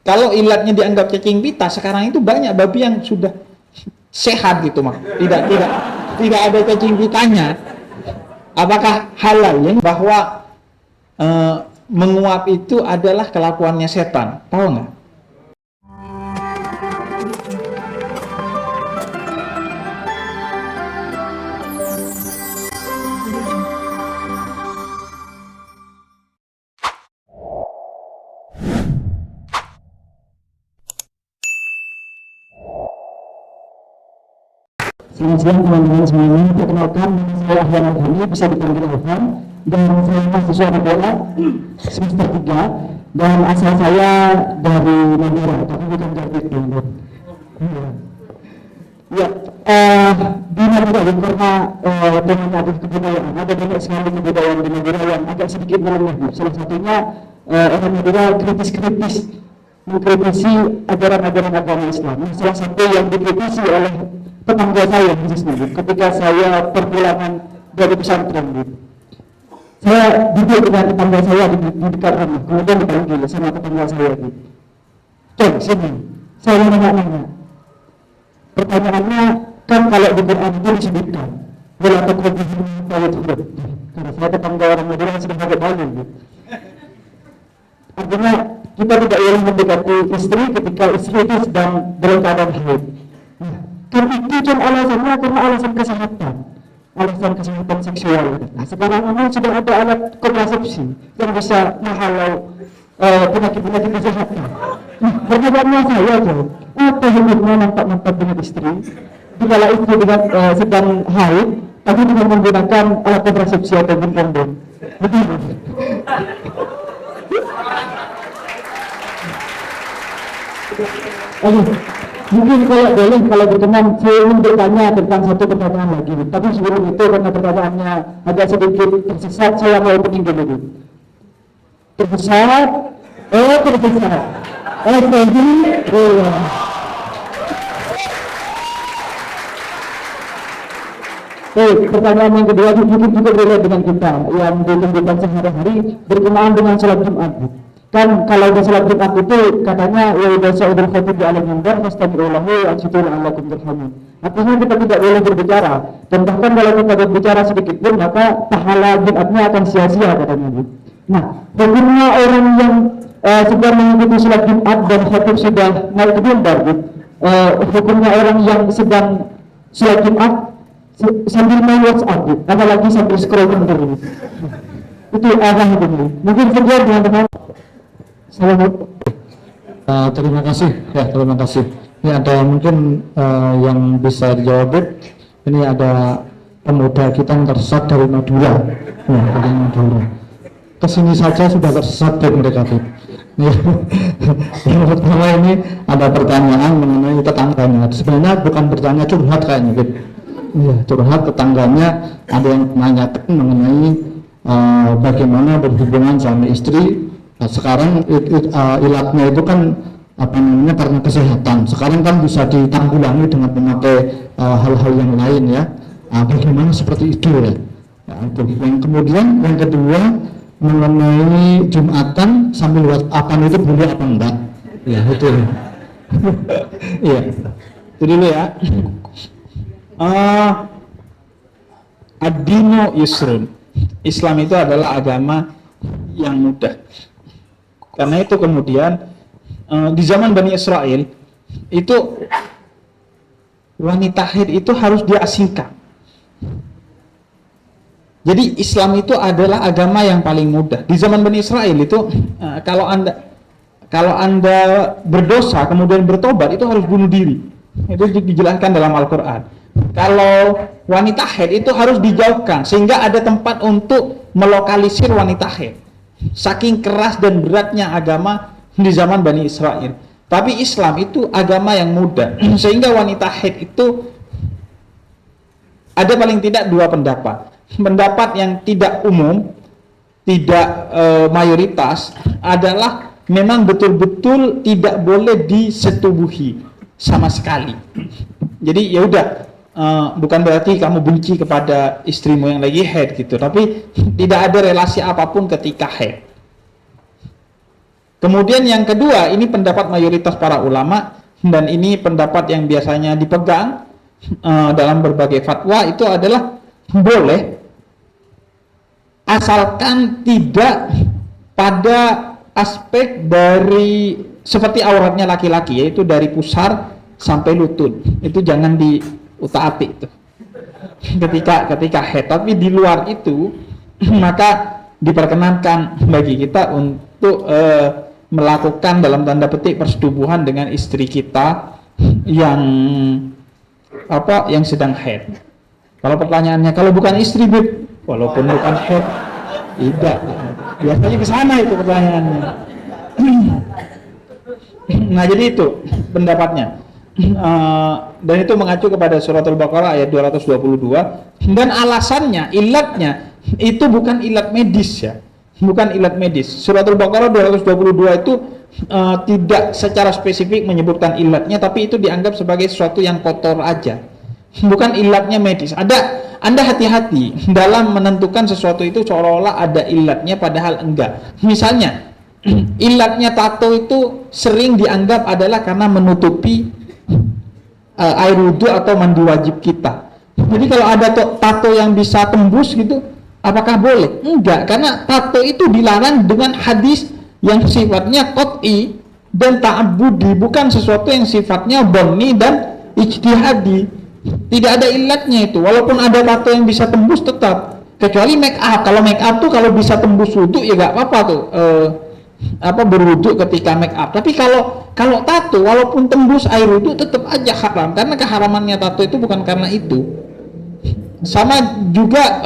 Kalau ilatnya dianggap cacing pita, sekarang itu banyak babi yang sudah sehat gitu mah. Tidak ada cacing pitanya. Apakah halal ya? Bahwa menguap itu adalah kelakuannya setan, tahu nggak? Selamat siang teman-teman semuanya. Perkenalkan, nama saya Ahwan Al-Ghani, bisa dipanggil Ahwan, dan saya mahasiswa bola semester 3, dan asal saya dari Madura, tapi bukan dari Timur. Ya, di Madura karena temanya adalah kebudayaan, ada banyak sekali kebudayaan di Madura yang agak sedikit menengah. Salah satunya orang Madura kritis-kritis mengkritisi ajaran-ajaran agama Islam. Salah satu yang dikritisi oleh tetangga saya khususnya ketika saya perpulangan dari pesantren. Saya duduk dengan tetangga saya di dekat rumah, kemudian dipanggil sama tetangga saya gitu. Cek sini, saya nanya. Pertanyaannya kan kalau di Quran itu disebutkan wala taqrabu zina, karena saya tetangga orang Madura yang sudah agak malu gitu. Artinya kita tidak boleh mendekati istri ketika istri itu sedang dalam keadaan haid. Kan itu kan alasannya karena alasan kesehatan seksual. Nah sekarang ini sudah ada alat kontrasepsi yang bisa menghalau penyakit-penyakit kesehatan. Nah pertanyaannya saya tuh, apa hukumnya nampak dengan istri bila istri sedang haid tapi dengan menggunakan alat kontrasepsi atau kondom? Begitu. Mungkin kalau boleh, kalau berkenan saya ingin bertanya tentang satu pertanyaan lagi, tapi sebelum itu karena pertanyaannya agak sedikit tersesat, saya mau pergi dulu. Tersesat. Pertanyaan yang kedua mungkin juga relate dengan kita yang ditunjukkan sehari-hari berkenaan dengan sholat Jumat. Kan kalau di sholat Jumat itu katanya wa idza sa'idul khatib ala minbar fastami'u lahu wa ansitu la'allakum turhamun. Artinya kita tidak boleh berbicara, dan bahkan kalau kita berbicara sedikit pun maka pahala Jumatnya akan sia-sia katanya. Nah, hukumnya orang yang sedang mengikuti sholat Jumat dan khatib sudah naik ke mimbar, hukumnya orang yang sedang sholat Jumat sambil main WhatsApp, apalagi sambil scroll Twitter, itu apa hukumnya? Mungkin sekian teman-teman. Terima kasih. Ini ada mungkin yang bisa dijawab. Ini ada pemuda kita yang tersesat dari Madura. Dari Madura. Kesini saja sudah tersesat mereka. Yang pertama ini ada pertanyaan mengenai tetangganya. Sebenarnya bukan bertanya, curhat kayaknya gitu. Ya, curhat tetangganya, ada yang menanyakan mengenai bagaimana berhubungan suami istri. Nah, sekarang ilatnya itu kan karena kesehatan. Sekarang kan bisa ditanggulangi dengan memakai hal-hal yang lain ya. Bagaimana seperti itu ya? Itu. Kemudian yang kedua mengenai Jumatan sambil WhatsAppan itu boleh apa enggak? Ya itu. Iya. Itu dulu ya. Ad-dinu yusrun. Islam itu adalah agama yang mudah. Karena itu kemudian di zaman Bani Israel itu wanita haid itu harus diasingkan. Jadi Islam itu adalah agama yang paling mudah. Di zaman Bani Israel itu kalau anda berdosa kemudian bertobat itu harus bunuh diri. Itu dijelaskan dalam Al-Quran. Kalau wanita haid itu harus dijauhkan sehingga ada tempat untuk melokalisir wanita haid. Saking keras dan beratnya agama di zaman Bani Israel. Tapi Islam itu agama yang mudah sehingga wanita haid itu ada paling tidak dua pendapat. Pendapat yang tidak umum, tidak mayoritas adalah memang betul-betul tidak boleh disetubuhi sama sekali. Jadi ya udah, bukan berarti kamu benci kepada istrimu yang lagi haid gitu, tapi tidak ada relasi apapun ketika haid. Kemudian yang kedua, ini pendapat mayoritas para ulama dan ini pendapat yang biasanya dipegang dalam berbagai fatwa, itu adalah boleh asalkan tidak pada aspek dari seperti auratnya laki-laki, yaitu dari pusar sampai lutut. Itu jangan diutak-atik itu ketika haid. Tapi di luar itu maka diperkenankan bagi kita untuk melakukan dalam tanda petik persetubuhan dengan istri kita yang sedang haid. Kalau pertanyaannya, kalau bukan istri, Bib, walaupun bukan haid, tidak. Biasanya ke sana itu pertanyaannya. Nah, jadi itu pendapatnya. Dan itu mengacu kepada surat Al-Baqarah ayat 222, dan alasannya, ilatnya itu bukan ilat medis ya. Bukan ilat medis. Surat Al-Baqarah 222 itu tidak secara spesifik menyebutkan ilatnya, tapi itu dianggap sebagai sesuatu yang kotor aja. Bukan ilatnya medis. Anda hati-hati dalam menentukan sesuatu itu seolah-olah ada ilatnya padahal enggak. Misalnya, ilatnya tato itu sering dianggap adalah karena menutupi air wudhu atau mandi wajib kita. Jadi kalau ada tato yang bisa tembus gitu, apakah boleh? Enggak, karena tato itu dilarang dengan hadis yang sifatnya qat'i dan ta'abbudi, bukan sesuatu yang sifatnya dhanni dan ijtihadi. Tidak ada ilatnya itu. Walaupun ada tato yang bisa tembus tetap, kecuali make up. Kalau make up tuh kalau bisa tembus wudhu ya nggak apa-apa tuh, berwudhu ketika make up. Tapi kalau tato walaupun tembus air wudhu tetap aja haram, karena keharamannya tato itu bukan karena itu. Sama juga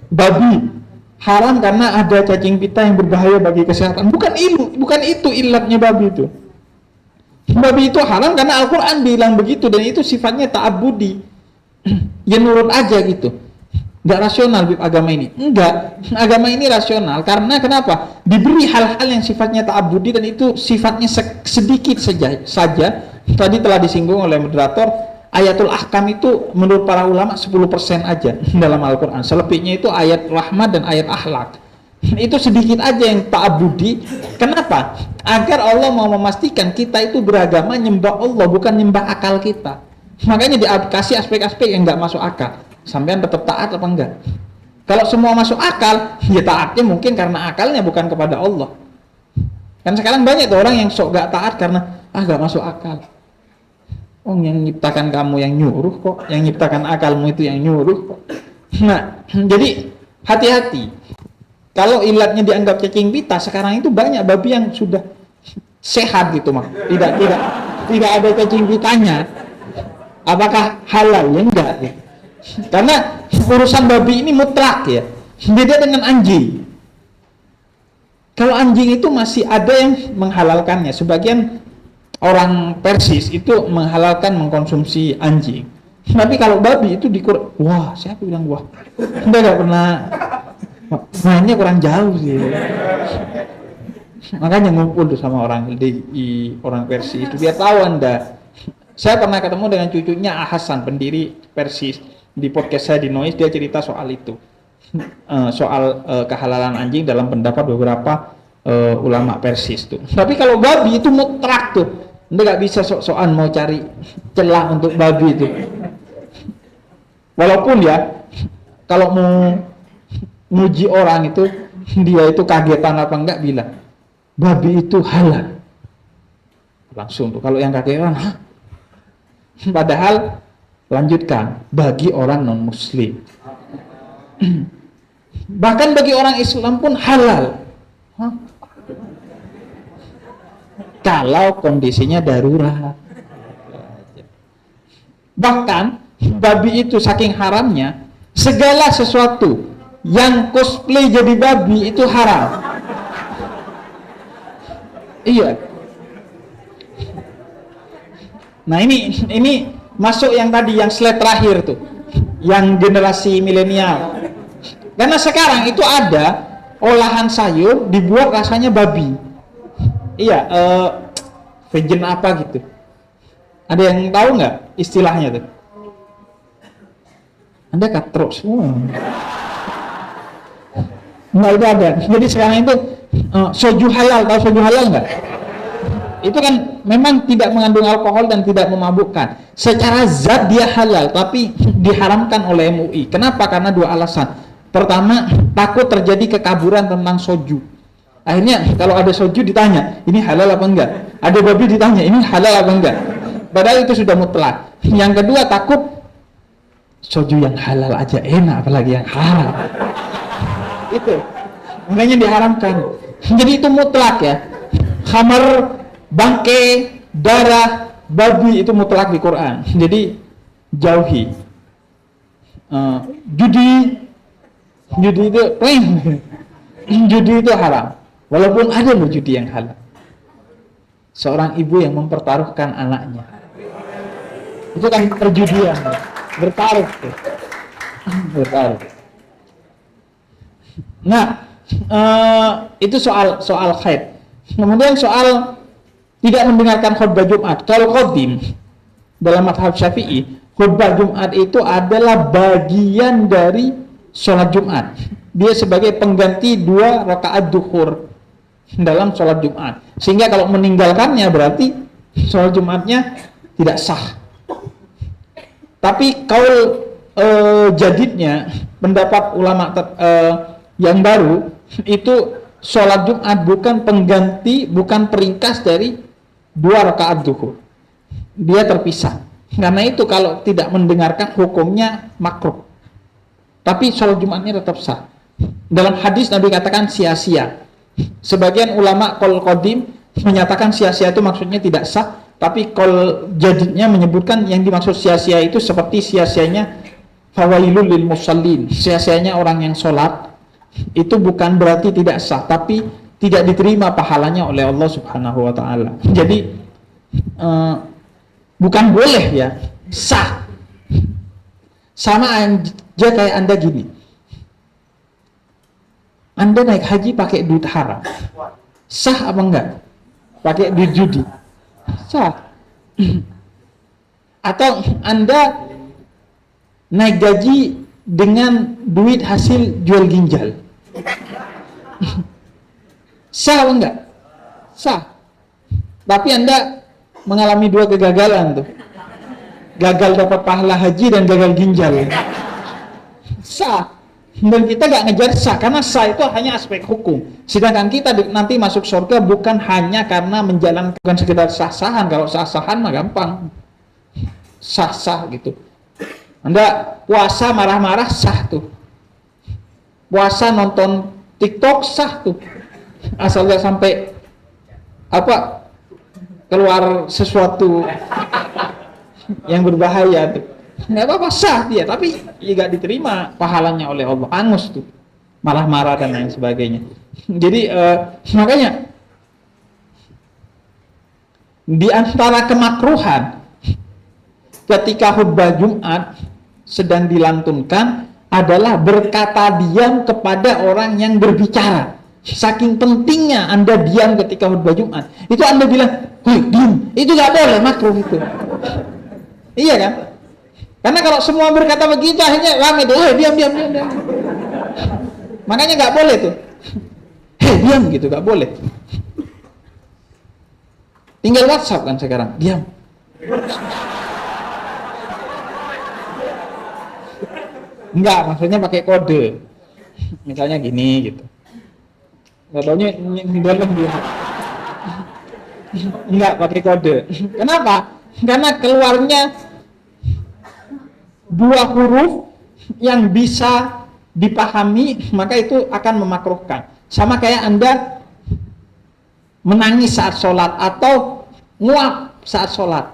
babi haram karena ada cacing pita yang berbahaya bagi kesehatan. Bukan itu ilatnya babi itu. Babi itu haram karena Al-Quran bilang begitu, dan itu sifatnya ta'abudi. Ya nurut aja gitu. Nggak rasional agama ini. Enggak, agama ini rasional karena kenapa? Diberi hal-hal yang sifatnya ta'abudi dan itu sifatnya sedikit saja. Tadi telah disinggung oleh moderator, ayatul ahkam itu menurut para ulama 10% aja dalam Al-Quran. Selebihnya itu ayat rahmat dan ayat akhlak. Itu sedikit aja yang ta'abudi. Kenapa? Agar Allah mau memastikan kita itu beragama nyembah Allah, bukan nyembah akal kita. Makanya dikasih aspek-aspek yang nggak masuk akal. Sampean tetap taat apa enggak? Kalau semua masuk akal, ya taatnya mungkin karena akalnya, bukan kepada Allah. Kan sekarang banyak tuh orang yang sok gak taat karena gak masuk akal. Oh, yang nyiptakan kamu yang nyuruh kok, yang nyiptakan akalmu itu yang nyuruh kok. Nah, jadi hati-hati. Kalau ilatnya dianggap cacing pita, sekarang itu banyak babi yang sudah sehat gitu mah. Tidak ada cacing pitanya. Apakah halal? Ya enggak ya. Karena urusan babi ini mutlak ya. Beda dengan anjing. Kalau anjing itu masih ada yang menghalalkannya. Sebagian orang Persis itu menghalalkan mengkonsumsi anjing. Tapi kalau babi itu wah, siapa bilang wah? Anda nggak pernah mainnya, kurang jauh sih. Makanya ngumpul tuh sama orang orang Persis itu biar tahu Anda. Saya pernah ketemu dengan cucunya Hasan, pendiri Persis. Di podcast saya di Noise, dia cerita soal itu, soal kehalalan anjing dalam pendapat beberapa ulama Persis tuh. Tapi kalau babi itu mutlak tuh, Anda nggak bisa sok-sokan mau cari celah untuk babi itu. Walaupun ya, kalau mau muji orang itu, dia itu kagetan apa enggak bilang babi itu halal, langsung tuh. Kalau yang kagetan, padahal lanjutkan, bagi orang non-muslim, bahkan bagi orang Islam pun halal. Kalau kondisinya darurat. Bahkan babi itu saking haramnya, segala sesuatu yang cosplay jadi babi itu haram. Iya. Nah ini masuk yang tadi, yang slide terakhir tuh, yang generasi milenial. Karena sekarang itu ada olahan sayur dibuat rasanya babi. Iya, vegan apa gitu. Ada yang tahu nggak istilahnya tuh? Anda katrok semua. Enggak, itu ada. Jadi sekarang itu soju halal, tahu soju halal enggak? Itu kan memang tidak mengandung alkohol dan tidak memabukkan. Secara zat dia halal, tapi diharamkan oleh MUI. Kenapa? Karena dua alasan. Pertama, takut terjadi kekaburan tentang soju. Akhirnya kalau ada soju ditanya, ini halal apa enggak? Ada babi ditanya, ini halal apa enggak? Padahal itu sudah mutlak. Yang kedua, takut soju yang halal aja enak, apalagi yang haram. Itu makanya diharamkan. Jadi itu mutlak ya. Khamar, bangke, darah, babi itu mutlak di Quran. Jadi jauhi. Judi itu judi itu haram. Walaupun ada loh judi yang halal. Seorang ibu yang mempertaruhkan anaknya, itu kan perjudian, bertaruh tuh. Bertaruh. Nah, itu soal haid. Kemudian soal tidak mendengarkan khutbah Jumat. Kalau qadim dalam mazhab Syafi'i, khutbah Jumat itu adalah bagian dari sholat Jumat. Dia sebagai pengganti 2 rakaat duhur dalam sholat Jumat. Sehingga kalau meninggalkannya berarti sholat Jumatnya tidak sah. Tapi kaul jadidnya, pendapat ulama yang baru, itu sholat Jumat bukan pengganti, bukan peringkas dari 2 rakaat duhur. Dia terpisah. Karena itu kalau tidak mendengarkan hukumnya makruh. Tapi sholat Jumatnya tetap sah. Dalam hadis Nabi katakan sia-sia. Sebagian ulama qaul qadim menyatakan sia-sia itu maksudnya tidak sah, tapi qaul jadidnya menyebutkan yang dimaksud sia-sia itu seperti sia-sianya fawailul lil musallin, sia-sianya orang yang sholat. Itu bukan berarti tidak sah, tapi tidak diterima pahalanya oleh Allah Subhanahu wa taala. Jadi bukan boleh ya, sah. Sama aja kayak Anda gini. Anda naik haji pakai duit haram. Sah apa enggak? Pakai duit judi. Sah. Atau Anda naik gaji dengan duit hasil jual ginjal. Sah apa enggak? Sah. Tapi Anda mengalami 2 kegagalan tuh. Gagal dapat pahala haji dan gagal ginjal. Sah. Dan kita gak ngejar sah, karena sah itu hanya aspek hukum. Sedangkan kita nanti masuk surga bukan hanya karena menjalankan sekedar sah-sahan. Kalau sah-sahan mah gampang. Sah-sah gitu. Anda puasa marah-marah sah tuh. Puasa nonton TikTok sah tuh. Asal gak sampai keluar sesuatu yang berbahaya tuh. Nggak apa-apa, sah dia, tapi ya gak diterima pahalanya oleh Allah. Angus tuh, malah marah dan lain sebagainya. Jadi makanya di antara kemakruhan ketika khutbah Jumat sedang dilantunkan adalah berkata diam kepada orang yang berbicara. Saking pentingnya Anda diam ketika khutbah Jumat, itu Anda bilang, "Woi, diam." Itu gak boleh, makruh itu. Iya kan? Karena kalau semua berkata begitu akhirnya rame tuh, diam. Makanya nggak boleh tuh, diam gitu, nggak boleh. Tinggal WhatsApp kan sekarang, diam. Enggak, maksudnya pakai kode. Misalnya gini gitu. Nggak taunya dalam dia. Enggak pakai kode. Kenapa? Karena keluarnya 2 huruf yang bisa dipahami, maka itu akan memakruhkan. Sama kayak Anda menangis saat sholat atau nguap saat sholat.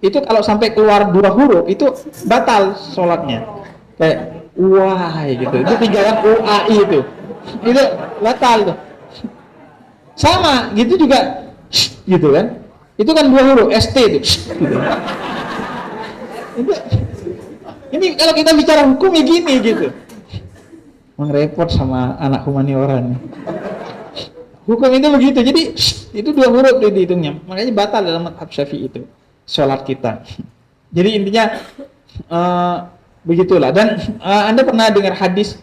Itu kalau sampai keluar 2 huruf itu batal sholatnya. Kayak wahai gitu. Itu tinggalan UAI itu. Itu batal tuh. Sama gitu juga gitu kan. Itu kan 2 huruf ST itu. Gitu. Ini kalau kita bicara hukum ya gini gitu. Repot sama anak humaniora nih. Hukum itu begitu. Jadi itu 2 huruf dihitungnya. Makanya batal dalam mazhab Syafi'i itu sholat kita. Jadi intinya begitulah. Dan Anda pernah dengar hadis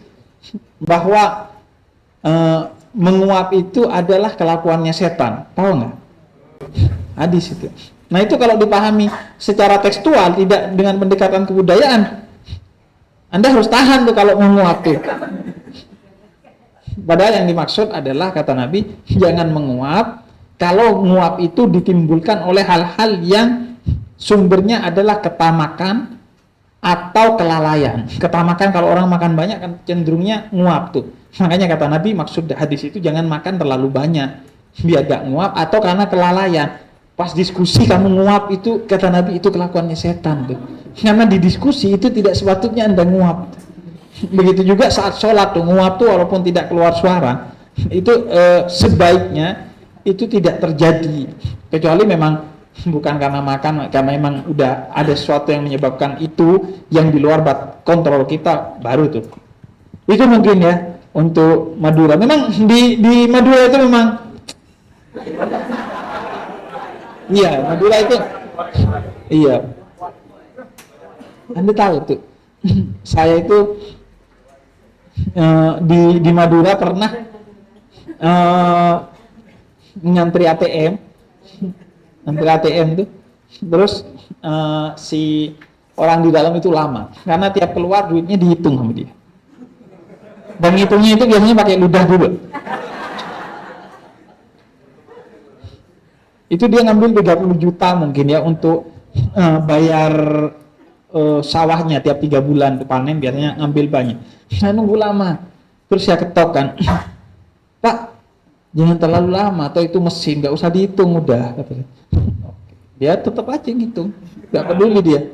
bahwa menguap itu adalah kelakuannya setan. Tahu nggak? Hadis itu. Nah itu kalau dipahami secara tekstual, tidak dengan pendekatan kebudayaan, Anda harus tahan tuh kalau menguap tuh. Padahal yang dimaksud adalah, kata Nabi, jangan menguap kalau menguap itu ditimbulkan oleh hal-hal yang sumbernya adalah ketamakan atau kelalaian. Ketamakan kalau orang makan banyak kan cenderungnya nguap tuh. Makanya kata Nabi, maksud hadis itu jangan makan terlalu banyak biar gak nguap, atau karena kelalaian. Pas diskusi kamu nguap itu, kata Nabi, itu kelakuannya setan tuh. Karena di diskusi itu tidak sepatutnya Anda nguap. Begitu juga saat sholat tuh, nguap tuh walaupun tidak keluar suara, itu sebaiknya itu tidak terjadi, kecuali memang bukan karena makan, karena memang udah ada sesuatu yang menyebabkan itu yang di luar kontrol kita, baru tuh. Itu mungkin ya untuk Madura. Memang di Madura itu memang iya, Madura itu iya. Anda tahu tuh, saya itu di Madura pernah nyantri ATM tuh, terus si orang di dalam itu lama, karena tiap keluar duitnya dihitung sama dia, dan ngitungnya itu biasanya pakai ludah dulu. Itu dia ngambil 30 juta mungkin ya untuk bayar sawahnya tiap 3 bulan tuh panen, biasanya ngambil banyak. Saya nunggu lama, terus saya ketok kan, Pak, jangan terlalu lama, atau itu mesin nggak usah dihitung udah, katanya. Dia tetap aja ngitung, nggak peduli dia.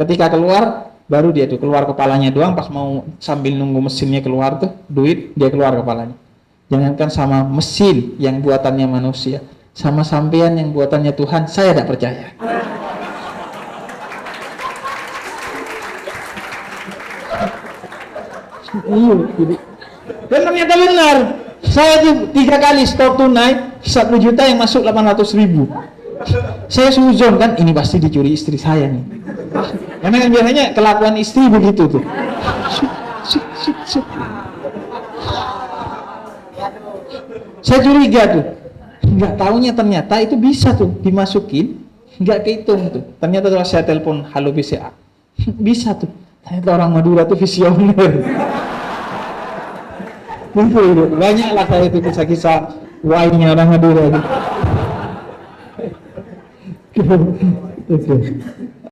Ketika keluar, baru dia tuh keluar kepalanya doang, pas mau sambil nunggu mesinnya keluar tuh duit, dia keluar kepalanya. Jangankan sama mesin yang buatannya manusia, sama sampean yang buatannya Tuhan, saya tidak percaya. Iya, jadi dan ternyata benar. Saya tuh 3 kali store tunai 1 juta yang masuk 800.000. Saya suzon kan, ini pasti dicuri istri saya nih. Karena kan biasanya kelakuan istri begitu tuh. Saya curiga tuh. Nggak taunya ternyata itu bisa tuh dimasukin, nggak kehitung tuh. Ternyata setelah saya telepon halo BCA, bisa tuh. Ternyata orang Madura tuh visioner. Banyak lah saya itu kisah-kisah wine-nya orang Madura itu.